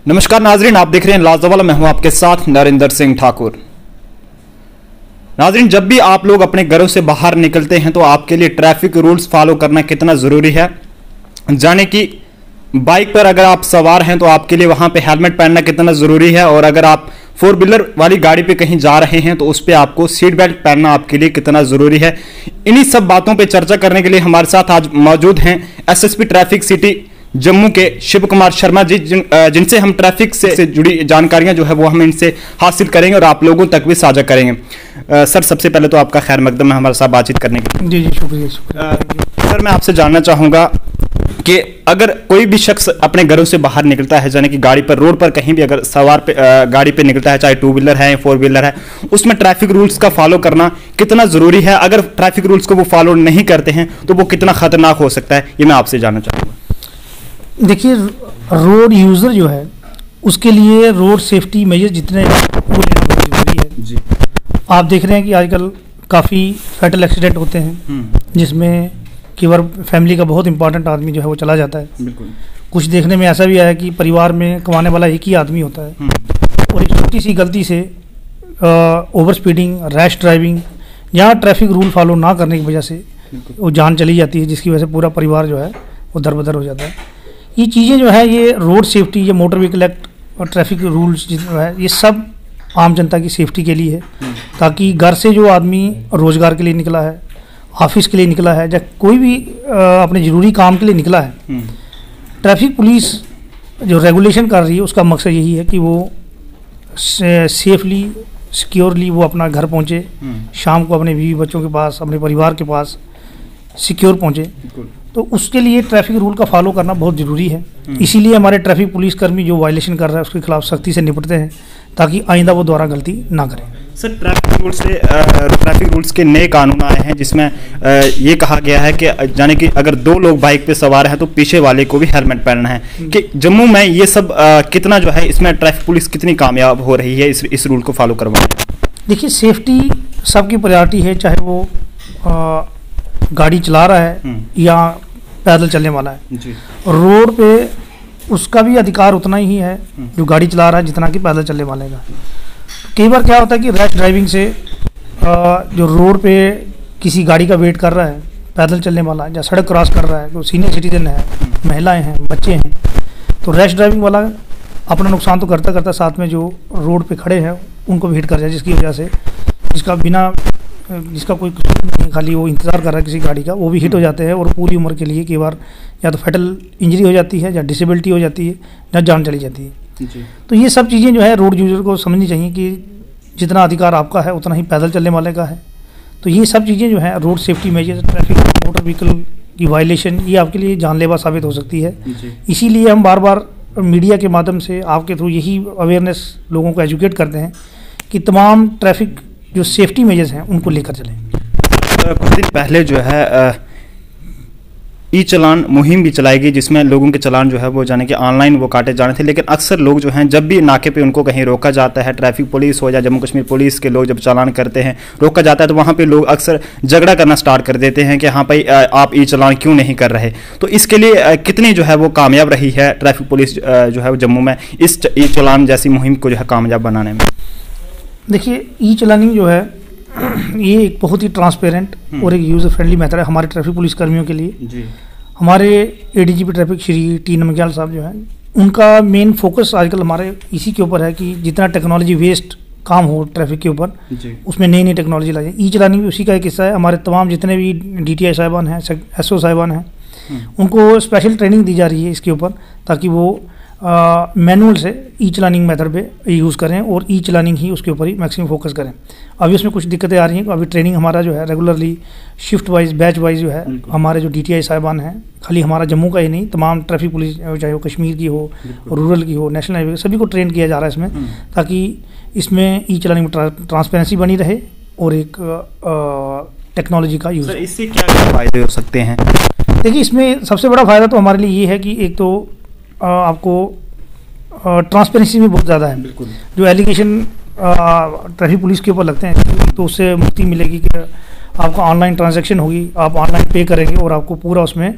नमस्कार नाजरीन, आप देख रहे हैं लाजवाला। मैं हूं आपके साथ नरेंद्र सिंह ठाकुर। नाजरीन, जब भी आप लोग अपने घरों से बाहर निकलते हैं तो आपके लिए ट्रैफिक रूल्स फॉलो करना कितना ज़रूरी है। जाने कि बाइक पर अगर आप सवार हैं तो आपके लिए वहां पे हेलमेट पहनना कितना ज़रूरी है, और अगर आप फोर व्हीलर वाली गाड़ी पे कहीं जा रहे हैं तो उस पर आपको सीट बेल्ट पहनना आपके लिए कितना ज़रूरी है। इन्हीं सब बातों पर चर्चा करने के लिए हमारे साथ आज मौजूद हैं एसएसपी ट्रैफिक सिटी जम्मू के शिव कुमार शर्मा जी, जिनसे हम ट्रैफिक से जुड़ी जानकारियां जो है वो हम इनसे हासिल करेंगे और आप लोगों तक भी साझा करेंगे। सर, सबसे पहले तो आपका खैर मकदम है हमारे साथ बातचीत करने के लिए। जी शुक्रिया। सर, मैं आपसे जानना चाहूँगा कि अगर कोई भी शख्स अपने घरों से बाहर निकलता है, यानी कि गाड़ी पर, रोड पर कहीं भी अगर सवार पे गाड़ी पे निकलता है, चाहे टू व्हीलर है या फोर व्हीलर है, उसमें ट्रैफिक रूल्स का फॉलो करना कितना ज़रूरी है। अगर ट्रैफिक रूल्स को वो फॉलो नहीं करते हैं तो वो कितना खतरनाक हो सकता है, ये मैं आपसे जानना चाहूँगा। देखिए, रोड यूज़र जो है उसके लिए रोड सेफ्टी मेजर जितने वो लेना बहुत ज़रूरी है। जी, आप देख रहे हैं कि आजकल काफ़ी फैटल एक्सीडेंट होते हैं जिसमें केवल फैमिली का बहुत इंपॉर्टेंट आदमी जो है वो चला जाता है। बिल्कुल। कुछ देखने में ऐसा भी आया कि परिवार में कमाने वाला एक ही आदमी होता है और एक छोटी सी गलती से ओवर स्पीडिंग, रैश ड्राइविंग या ट्रैफिक रूल फॉलो ना करने की वजह से वो जान चली जाती है, जिसकी वजह से पूरा परिवार जो है वो दरबदर हो जाता है। ये चीज़ें जो है, ये रोड सेफ्टी, ये मोटर व्हीकल एक्ट और ट्रैफिक रूल्स जो है, ये सब आम जनता की सेफ्टी के लिए है, ताकि घर से जो आदमी रोज़गार के लिए निकला है, ऑफिस के लिए निकला है, या कोई भी अपने ज़रूरी काम के लिए निकला है, ट्रैफिक पुलिस जो रेगुलेशन कर रही है उसका मकसद यही है कि वो सेफली, सिक्योरली वो अपना घर पहुँचे, शाम को अपने बीवी बच्चों के पास, अपने परिवार के पास सिक्योर पहुँचे। तो उसके लिए ट्रैफिक रूल का फॉलो करना बहुत ज़रूरी है। इसीलिए हमारे ट्रैफिक पुलिसकर्मी जो वायलेशन कर रहा है उसके खिलाफ सख्ती से निपटते हैं, ताकि आइंदा वो दोबारा गलती ना करें। सर, ट्रैफिक रूल्स के नए कानून आए हैं जिसमें ये कहा गया है कि यानी कि अगर दो लोग बाइक पे सवार हैं तो पीछे वाले को भी हेलमेट पहनना है। कि जम्मू में ये सब कितना जो है, इसमें ट्रैफिक पुलिस कितनी कामयाब हो रही है इस रूल को फॉलो करवाने में? देखिए, सेफ्टी सबकी प्रायोरिटी है, चाहे वो गाड़ी चला रहा है या पैदल चलने वाला है। जी। रोड पे उसका भी अधिकार उतना ही है जो गाड़ी चला रहा है जितना कि पैदल चलने वाले का। कई बार क्या होता है कि रैश ड्राइविंग से जो रोड पे किसी गाड़ी का वेट कर रहा है, पैदल चलने वाला है या सड़क क्रॉस कर रहा है, जो सीनियर सिटीजन है, महिलाएं हैं, बच्चे हैं, तो रैश ड्राइविंग वाला अपना नुकसान तो करता करता साथ में जो रोड पे खड़े हैं उनको भी हिट कर जाए, जिसकी वजह से जिसका कोई नहीं, खाली वो इंतज़ार कर रहा है किसी गाड़ी का, वो भी हिट हो जाते हैं और पूरी उम्र के लिए कई बार या तो फैटल इंजरी हो जाती है, या डिसेबिलिटी हो जाती है, या जान चली जाती है। जी। तो ये सब चीज़ें जो है रोड यूज़र को समझनी चाहिए कि जितना अधिकार आपका है उतना ही पैदल चलने वाले का है। तो ये सब चीज़ें जो है, road safety major, traffic, motor vehicle की वायलेशन, ये आपके लिए जानलेवा साबित हो सकती है। इसीलिए हम बार बार मीडिया के माध्यम से आपके थ्रू यही अवेयरनेस लोगों को एजुकेट करते हैं कि तमाम ट्रैफिक जो सेफ्टी मेजर्स हैं उनको लेकर चलें। कुछ दिन पहले जो है ई चलान मुहिम भी चलाई गई, जिसमें लोगों के चलान जो है वो जाने कि ऑनलाइन वो काटे जाने थे। लेकिन अक्सर लोग जो हैं, जब भी नाके पे उनको कहीं रोका जाता है, ट्रैफिक पुलिस हो या जम्मू कश्मीर पुलिस के लोग जब चालान करते हैं, रोका जाता है, तो वहाँ पे लोग अक्सर झगड़ा करना स्टार्ट कर देते हैं कि हाँ भाई, आप ई चलान क्यों नहीं कर रहे। तो इसके लिए कितनी जो है वो कामयाब रही है ट्रैफिक पुलिस जो है वो जम्मू में इस ई चलान जैसी मुहिम को जो है कामयाब बनाने में? देखिए, ई चलानिंग जो है ये एक बहुत ही ट्रांसपेरेंट और एक यूज़र फ्रेंडली मेथड है हमारे ट्रैफिक पुलिस कर्मियों के लिए। जी। हमारे ADGP traffic Shri T Namgyal साहब जो हैं, उनका मेन फोकस आजकल हमारे इसी के ऊपर है कि जितना टेक्नोलॉजी वेस्ट काम हो ट्रैफिक के ऊपर, उसमें नई नई टेक्नोलॉजी लाई जाए। ई चलानिंग भी उसी का एक हिस्सा है। हमारे तमाम जितने भी DTI साहिबान हैं, SO साहिबान हैं, उनको स्पेशल ट्रेनिंग दी जा रही है इसके ऊपर, ताकि वो मैनुअल से ई चलानिंग मेथड पे यूज़ करें और ई चलानिंग ही उसके ऊपर ही मैक्सिमम फोकस करें। अभी उसमें कुछ दिक्कतें आ रही हैं। अभी ट्रेनिंग हमारा जो है regularly shift wise, batch wise जो है, हमारे जो DTI साहिबान हैं, खाली हमारा जम्मू का ही नहीं, तमाम ट्रैफिक पुलिस चाहे वो कश्मीर की हो, रूरल की हो, नेशनल हाईवे, सभी को ट्रेन किया जा रहा है इसमें, ताकि इसमें ई चलानिंग में ट्रांसपेरेंसी बनी रहे और एक टेक्नोलॉजी का यूज़। इससे क्या फ़ायदे हो सकते हैं? देखिए, इसमें सबसे बड़ा फ़ायदा तो हमारे लिए ये है कि एक तो आपको ट्रांसपेरेंसी भी बहुत ज़्यादा है। जो एलिगेशन ट्रैफिक पुलिस के ऊपर लगते हैं तो उससे मुक्ति मिलेगी कि आपका ऑनलाइन ट्रांजैक्शन होगी, आप ऑनलाइन पे करेंगे और आपको पूरा उसमें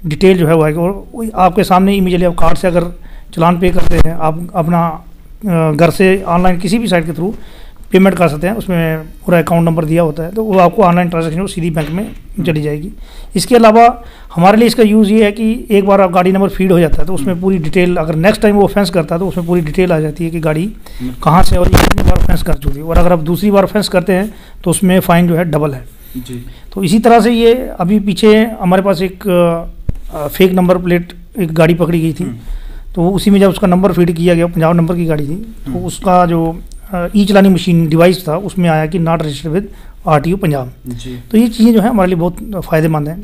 डिटेल जो है वो आएगा, और आपके सामने इमीडिएटली आप कार्ड से अगर चलान पे करते हैं, आप अपना घर से ऑनलाइन किसी भी साइट के थ्रू पेमेंट कर सकते हैं। उसमें पूरा अकाउंट नंबर दिया होता है, तो वो आपको ऑनलाइन ट्रांजैक्शन सीधी बैंक में चली जाएगी। इसके अलावा हमारे लिए इसका यूज़ ये है कि एक बार आप गाड़ी नंबर फीड हो जाता है तो उसमें पूरी डिटेल, अगर नेक्स्ट टाइम वो ऑफेंस करता है तो उसमें पूरी डिटेल आ जाती है कि गाड़ी कहाँ से और ये कितनी बार ऑफेंस कर चुकी है। और अगर आप दूसरी बार ऑफेंस करते हैं तो उसमें फ़ाइन जो है डबल है जी। तो इसी तरह से ये अभी पीछे हमारे पास एक फेक नंबर प्लेट एक गाड़ी पकड़ी गई थी, तो उसी में जब उसका नंबर फीड किया गया, पंजाब नंबर की गाड़ी थी, तो उसका जो ई चलानी मशीन डिवाइस था उसमें आया कि not registered with RTO Punjab. तो ये चीज़ें जो है हमारे लिए बहुत फ़ायदेमंद हैं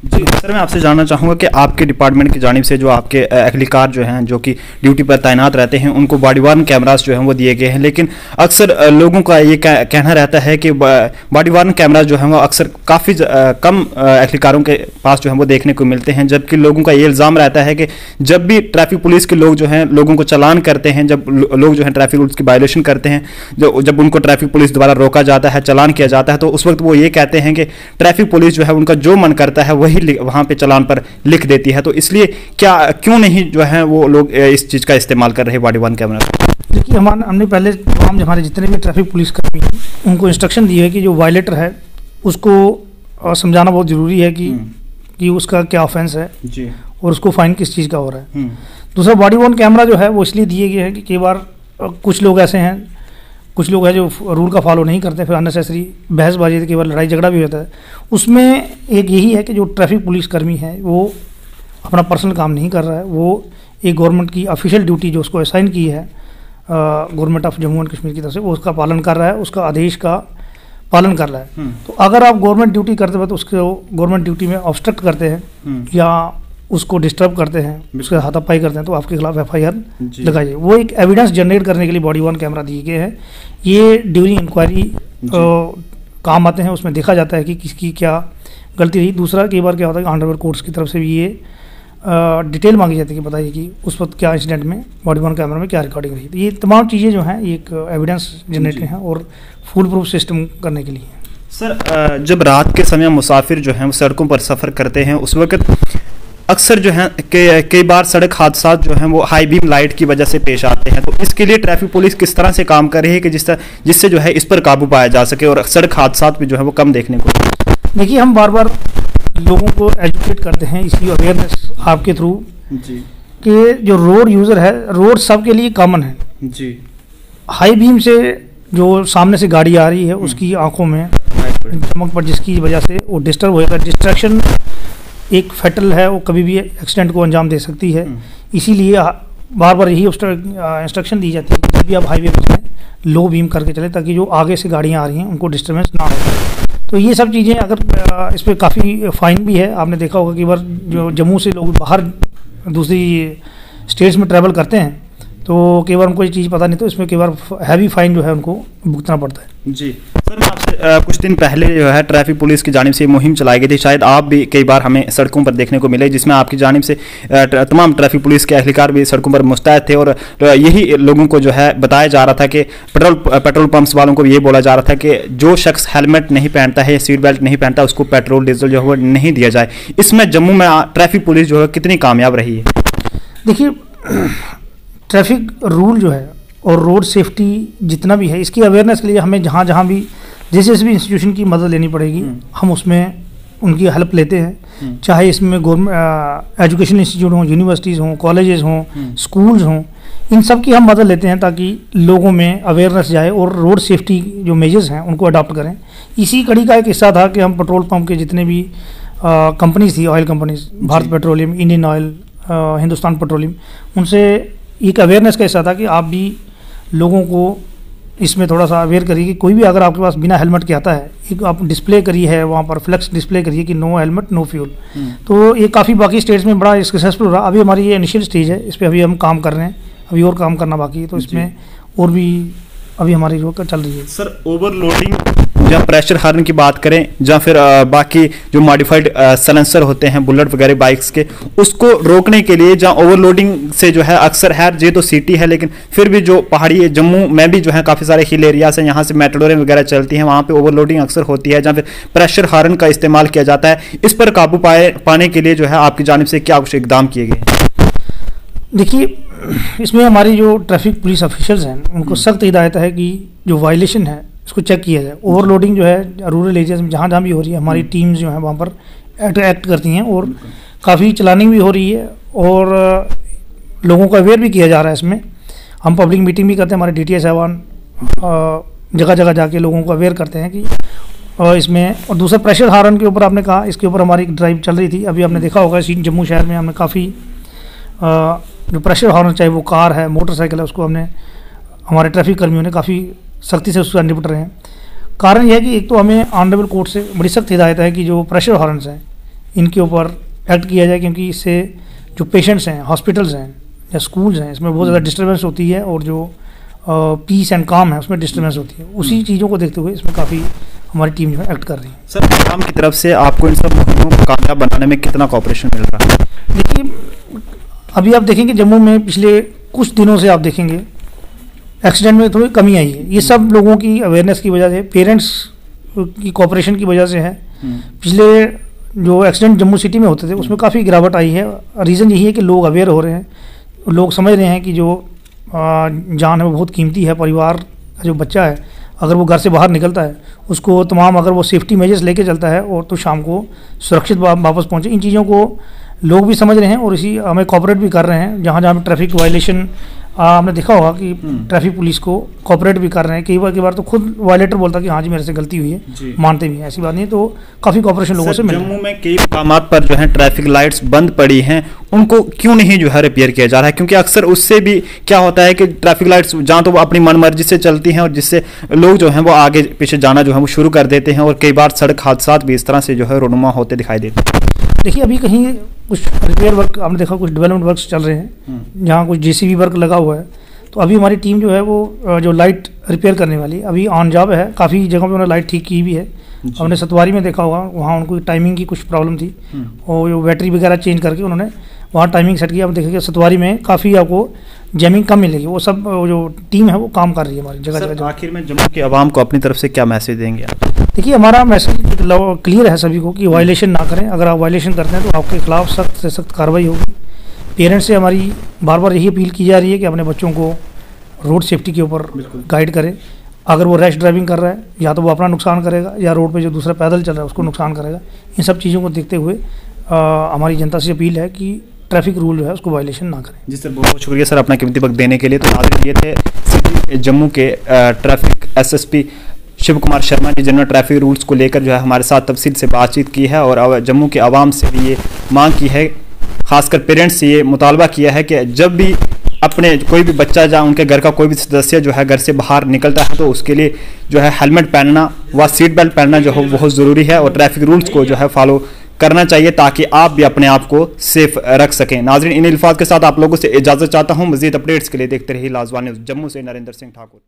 जी। सर मैं आपसे जानना चाहूँगा कि आपके डिपार्टमेंट की जानिब से जो आपके एहलकार जो हैं जो कि ड्यूटी पर तैनात रहते हैं उनको बॉडी वार्न कैमरास जो हैं वो दिए गए हैं, लेकिन अक्सर लोगों का ये कहना रहता है कि बॉडी वार्न कैमरास जो हैं वो अक्सर काफ़ी कम एहलकारों के पास जो है वो देखने को मिलते हैं, जबकि लोगों का ये इल्ज़ाम रहता है कि जब भी ट्रैफिक पुलिस के लोग जो हैं लोगों को चालान करते हैं, जब लोग जो हैं ट्रैफिक रूल्स की वायलेशन करते हैं, जब उनको ट्रैफिक पुलिस द्वारा रोका जाता है, चालान किया जाता है, तो उस वक्त वो ये कहते हैं कि ट्रैफिक पुलिस जो है उनका जो मन करता है वही वहाँ पे चालान पर लिख देती है। तो इसलिए क्यों नहीं जो है वो लोग इस चीज़ का इस्तेमाल कर रहे हैं बॉडी वार्न कैमरा? देखिए हमने पहले तमाम हमारे जितने भी ट्रैफिक पुलिस कर्मी हैं उनको इंस्ट्रक्शन दी है कि जो वायलेटर है उसको समझाना बहुत ज़रूरी है कि उसका क्या ऑफेंस है जी, और उसको फाइन किस चीज़ का हो रहा है। दूसरा बॉडी वार्न कैमरा जो है वो इसलिए दिए गए हैं कि कई बार कुछ लोग ऐसे हैं, कुछ लोग हैं जो रूल का फॉलो नहीं करते, फिर अननेसेसरी बहसबाजी, कई बार लड़ाई झगड़ा भी होता है। उसमें एक यही है कि जो ट्रैफिक पुलिस कर्मी है वो अपना पर्सनल काम नहीं कर रहा है, वो एक गवर्नमेंट की ऑफिशियल ड्यूटी जो उसको असाइन की है government of Jammu and Kashmir की तरफ से, वो उसका पालन कर रहा है, उसका आदेश का पालन कर रहा है। तो अगर आप गवर्नमेंट ड्यूटी करते वक्त उसको गवर्नमेंट ड्यूटी में ऑब्स्ट्रक्ट करते हैं या उसको डिस्टर्ब करते हैं, उसके हाथापाई करते हैं, तो आपके खिलाफ FIR लगाई जाए। वो एक एविडेंस जनरेट करने के लिए बॉडी वार्न कैमरा दिए गए हैं। ये ड्यूरिंग इंक्वायरी काम आते हैं, उसमें देखा जाता है कि किसकी क्या गलती रही। दूसरा कई बार क्या होता है कि ऑनरेबल कोर्ट्स की तरफ से भी ये डिटेल मांगी जाती है कि बताइए कि उस वक्त क्या इंसिडेंट में बॉडी वार्न कैमरा में क्या रिकॉर्डिंग रही। तो ये तमाम चीज़ें जो हैं ये एक एविडेंस जनरेट हैं और फुल प्रूफ सिस्टम करने के लिए। सर जब रात के समय मुसाफिर जो हैं वो सड़कों पर सफ़र करते हैं उस वक्त अक्सर जो है कई बार सड़क हादसा जो हैं वो हाई बीम लाइट की वजह से पेश आते हैं, तो इसके लिए ट्रैफिक पुलिस किस तरह से काम कर रही है कि जिससे जो है इस पर काबू पाया जा सके और सड़क हादसा भी जो है वो कम देखने को? देखिए हम बार बार लोगों को एजुकेट करते हैं इसलिए अवेयरनेस आपके थ्रू जी कि जो रोड यूज़र है, रोड सबके लिए कॉमन है जी। हाई बीम से जो सामने से गाड़ी आ रही है उसकी आंखों में चमक पर जिसकी वजह से वो डिस्टर्ब होएगा। डिस्ट्रैक्शन एक फैटल है, वो कभी भी एक्सीडेंट को अंजाम दे सकती है। इसीलिए बार बार यही इंस्ट्रक्शन दी जाती है कि जब भी आप हाईवे पर चलें लो बीम करके चलें ताकि जो आगे से गाड़ियाँ आ रही हैं उनको डिस्टर्बेंस ना हो। तो ये सब चीज़ें अगर इस पर काफ़ी फ़ाइन भी है। आपने देखा होगा कि बार जो जम्मू से लोग बाहर दूसरी स्टेट्स में ट्रैवल करते हैं तो कई बार उनको ये चीज़ पता नहीं, तो इसमें कई बार हैवी फाइन जो है उनको भुगतना पड़ता है जी। सर मैं आपसे कुछ दिन पहले जो है ट्रैफिक पुलिस की जानिब से मुहिम चलाई गई थी, शायद आप भी कई बार हमें सड़कों पर देखने को मिले, जिसमें आपकी जानिब से तमाम ट्रैफिक पुलिस के एहलकार भी सड़कों पर मुस्तैद थे और यही लोगों को जो है बताया जा रहा था कि पेट्रोल पंप्स वालों को ये बोला जा रहा था कि जो शख्स हेलमेट नहीं पहनता है या सीट बेल्ट नहीं पहनता उसको पेट्रोल डीजल जो है वो नहीं दिया जाए। इसमें जम्मू में ट्रैफिक पुलिस जो है कितनी कामयाब रही है? देखिए ट्रैफिक रूल जो है और रोड सेफ्टी जितना भी है इसकी अवेयरनेस के लिए हमें जहाँ जहाँ भी जिस भी इंस्टीट्यूशन की मदद लेनी पड़ेगी हम उसमें उनकी हेल्प लेते हैं। चाहे इसमें गवर्नमेंट एजुकेशन इंस्टीट्यूट हों, यूनिवर्सिटीज़ हों, कॉलेजेस हों, स्कूल्स हों, इन सब की हम मदद लेते हैं ताकि लोगों में अवेयरनेस जाए और रोड सेफ्टी जो मेजर्स हैं उनको अडॉप्ट करें। इसी कड़ी का एक हिस्सा था कि हम पेट्रोल पंप के जितने भी कंपनीज थी, oil companies, Bharat petroleum, Indian oil, Hindustan petroleum, उनसे एक अवेयरनेस का हिस्सा था कि आप भी लोगों को इसमें थोड़ा सा अवेयर करिए कि कोई भी अगर आपके पास बिना हेलमेट के आता है, एक आप डिस्प्ले करिए है वहाँ पर फ्लेक्स डिस्प्ले करिए कि नो हेलमेट नो फ्यूल। तो ये काफ़ी बाकी स्टेट्स में बड़ा सक्सेसफुल रहा। अभी हमारी ये इनिशियल स्टेज है, इस पर अभी हम काम कर रहे हैं, अभी और काम करना बाकी है, तो इसमें और भी अभी हमारी जो चल रही है। सर ओवरलोडिंग या प्रेशर हार्न की बात करें या फिर बाकी जो मॉडिफाइड सलेंसर होते हैं बुलेट वगैरह बाइक्स के, उसको रोकने के लिए जहाँ ओवरलोडिंग से जो है अक्सर है, ये तो सिटी है लेकिन फिर भी जो पहाड़ी जम्मू में भी जो है काफ़ी सारे हिल एरियाज हैं, यहाँ से मेट्रोरें वगैरह चलती हैं, वहाँ पे ओवरलोडिंग अक्सर होती है जहाँ फिर प्रेशर हार्न का इस्तेमाल किया जाता है। इस पर काबू पाने के लिए जो है आपकी जानिब से क्या कुछ इकदाम किए गए? देखिए इसमें हमारी जो ट्रैफिक पुलिस ऑफिशियल्स हैं उनको सख्त हिदायत है कि जो वायलेशन है इसको चेक किया जाए। ओवरलोडिंग जो है रूरल एरियाज में जहाँ जहाँ भी हो रही है, हमारी टीम्स जो है वहाँ पर एक्ट करती हैं और काफ़ी चलानिंग भी हो रही है और लोगों को अवेयर भी किया जा रहा है। इसमें हम पब्लिक मीटिंग भी करते हैं, हमारे DTI साहबान जगह जगह जाके लोगों को अवेयर करते हैं कि इसमें। और दूसरा प्रेशर हार्न के ऊपर आपने कहा, इसके ऊपर हमारी एक ड्राइव चल रही थी, अभी आपने देखा होगा जम्मू शहर में हमने काफ़ी जो प्रेशर हार्न चाहे वो कार है मोटरसाइकिल है उसको हमने हमारे ट्रैफिक कर्मियों ने काफ़ी सख्ती से उसको निपट रहे हैं। कारण यह है कि एक तो हमें ऑनरेबल कोर्ट से बड़ी सख्त हिदायत है कि जो प्रेशर हॉर्न्स हैं इनके ऊपर एक्ट किया जाए, क्योंकि इससे जो पेशेंट्स हैं, हॉस्पिटल्स हैं या स्कूल्स हैं, इसमें बहुत ज़्यादा डिस्टर्बेंस होती है और जो पीस एंड काम है उसमें डिस्टर्बेंस होती है। उसी चीज़ों को देखते हुए इसमें काफ़ी हमारी टीम जो है एक्ट कर रही है। सर, आवाम की तरफ से आपको इन सब मुहिमों को कामयाब बनाने में कितना कॉपरेशन मिल रहा है? देखिए, अभी आप देखेंगे जम्मू में पिछले कुछ दिनों से आप देखेंगे एक्सीडेंट में थोड़ी कमी आई है। ये सब लोगों की अवेयरनेस की वजह से, पेरेंट्स की कोऑपरेशन की वजह से है। पिछले जो एक्सीडेंट जम्मू सिटी में होते थे उसमें काफ़ी गिरावट आई है। रीज़न यही है कि लोग अवेयर हो रहे हैं, लोग समझ रहे हैं कि जो जान है वो बहुत कीमती है। परिवार का जो बच्चा है अगर वो घर से बाहर निकलता है उसको तमाम अगर वो सेफ्टी मेजर्स लेके चलता है और तो शाम को सुरक्षित वापस पहुँचे, इन चीज़ों को लोग भी समझ रहे हैं और इसी हमें कोऑपरेट भी कर रहे हैं। जहाँ जहाँ ट्रैफिक वायलेशन आपने देखा होगा कि ट्रैफिक पुलिस को कोऑपरेट भी कर रहे हैं। कई बार तो खुद वायलेटर बोलता है कि हाँ जी मेरे से गलती हुई है, मानते भी हैं, ऐसी बात नहीं है। तो काफ़ी कोऑपरेशन लोगों से मिला। जम्मू में कई मकाम पर जो है ट्रैफिक लाइट्स बंद पड़ी हैं, उनको क्यों नहीं जो है रिपेयर किया जा रहा है? क्योंकि अक्सर उससे भी क्या होता है कि ट्रैफिक लाइट्स जहाँ तो वो अपनी मनमर्जी से चलती हैं और जिससे लोग जो हैं वो आगे पीछे जाना जो है वो शुरू कर देते हैं और कई बार सड़क हादसा भी इस तरह से जो है रोनुमा होते दिखाई देते हैं। देखिए, अभी कहीं कुछ रिपेयर वर्क आपने देखा, कुछ डेवलपमेंट वर्क्स चल रहे हैं जहाँ कुछ JCB वर्क लगा हुआ है। तो अभी हमारी टीम जो है वो जो लाइट रिपेयर करने वाली अभी ऑन जॉब है। काफ़ी जगह पे उन्होंने लाइट ठीक की भी है। हमने सतवारी में देखा होगा, वहाँ उनको टाइमिंग की कुछ प्रॉब्लम थी और जो बैटरी वगैरह चेंज करके उन्होंने वहाँ टाइमिंग सेट किया। अब देखेंगे सतवारी में काफ़ी आपको जैमिंग कम मिलेगी। वो सब जो टीम है वो काम कर रही है हमारी जगह जगह। आखिर में जम्मू के आवाम को अपनी तरफ से क्या मैसेज देंगे आप? देखिए, हमारा मैसेज क्लियर है सभी को कि वायलेशन ना करें। अगर आप वायलेशन करते हैं तो आपके खिलाफ सख्त से सख्त कार्रवाई होगी। पेरेंट्स से हमारी बार बार यही अपील की जा रही है कि अपने बच्चों को रोड सेफ्टी के ऊपर गाइड करें। अगर वो रैश ड्राइविंग कर रहा है या तो वो अपना नुकसान करेगा या रोड पे जो दूसरा पैदल चल रहा है उसको नुकसान करेगा। इन सब चीज़ों को देखते हुए हमारी जनता से अपील है कि ट्रैफिक रूल जो है उसको वायलेशन ना करें। जी सर, बहुत बहुत शुक्रिया सर अपना कीमती वक्त देने के लिए। तो नाज़रीन, ये थे सिटी जम्मू के ट्रैफिक SSP शिव कुमार शर्मा जी, जिन्होंने ट्रैफिक रूल्स को लेकर जो है हमारे साथ तफसील से बातचीत की है और जम्मू के आवाम से भी ये मांग की है, खासकर पेरेंट्स से ये मुतालबा किया है कि जब भी अपने कोई भी बच्चा या उनके घर का कोई भी सदस्य जो है घर से बाहर निकलता है तो उसके लिए जो है हेलमेट पहनना व सीट बेल्ट पहनना जो है बहुत ज़रूरी है और ट्रैफिक रूल्स को जो है फॉलो करना चाहिए ताकि आप भी अपने आप को सेफ रख सकें। नाज़रीन, इन अल्फाज के साथ आप लोगों से इजाज़त चाहता हूँ। मज़ीद अपडेट्स के लिए देखते रहिए लाजवाब न्यूज़। जम्मू से नरेंद्र सिंह ठाकुर।